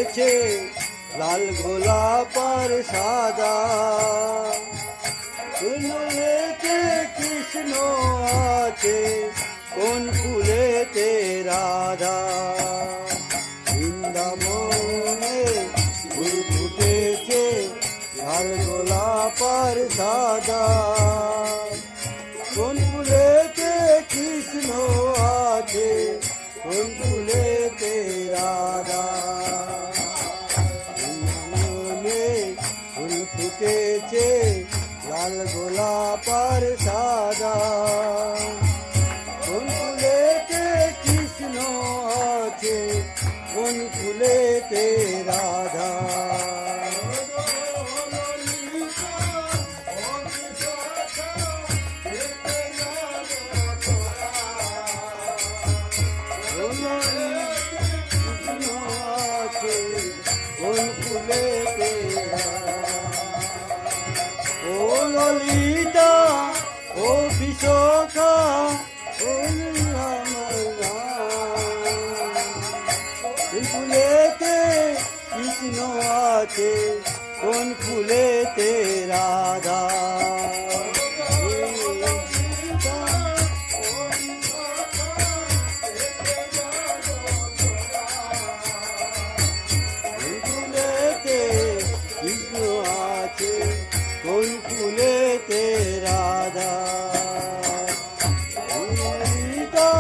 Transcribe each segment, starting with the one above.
ফুটেছে লাল গোলাপ আর সাদা, ফুলেতে কৃষ্ণ আছে, কোন ফুলেতে রাধা। বৃন্দাবনে ফুল ফুটেছে লাল গোলাপ আর সাদা, কোন ফুলেতে কৃষ্ণ আছে, কোন ফুলেতে রাধা। ফুল ফুটেছে লাল গোলাপ আর সাদা, কোন ফুলেতে কৃষ্ণ আছে, কোন ফুলেতে রাধা। কোন ফুলেতে ও ললিতা ও বিশাখা ও কোন ফুলেতে কৃষ্ণ আছে, কোন ফুলেতে রাধা। কোন ফুলেতে রাধা। ললিতা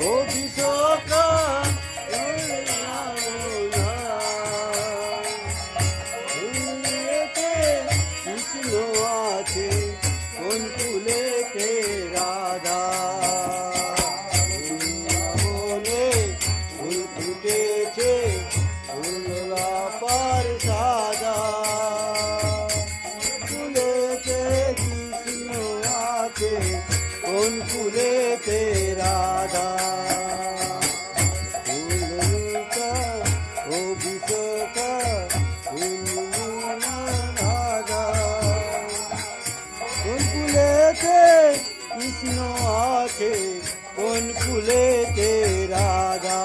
ও বিশাখা ফুলেতে কৃষ্ণ আছে, কোন ফুলেতে রাধা। বৃন্দাবনে ফুল ফুটেছে ফুল গোলাপ আর সাদা, কোন ফুলেতে রাধা। ফুলকা ও বিশাখা রাধা, কোন ফুলেতে কৃষ্ণ আছে, কোন ফুলেতে রাধা।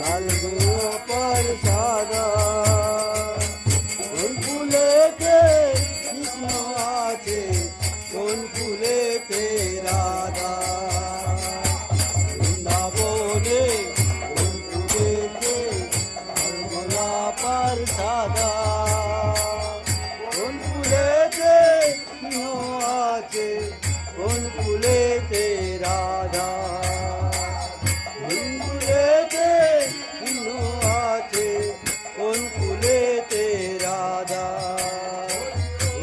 লাল গোলাপ আর সাদা, কোন ফুলেতে কৃষ্ণ আছে, কোন ফুলেতে রাধা। বৃন্দাবনে ফুল ফুটেছে লাল গোলাপ আর সাদা, কোন ফুলেতে কৃষ্ণ আছে, কোন ফুলেতে রাধা। কোন ফুলেতে রাধা।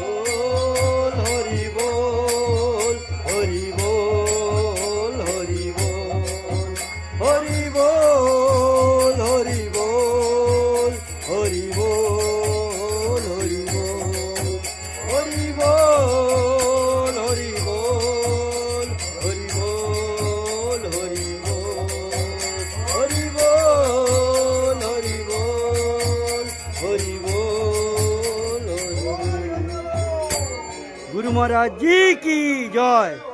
বল হরি বল হরি বল হরি বল হরি বল হরি বল হরি বল হরি বল হরি বল হরি বল হরি বল হরি বল হরি বল হরি বল। गुरु महाराज जी की जय।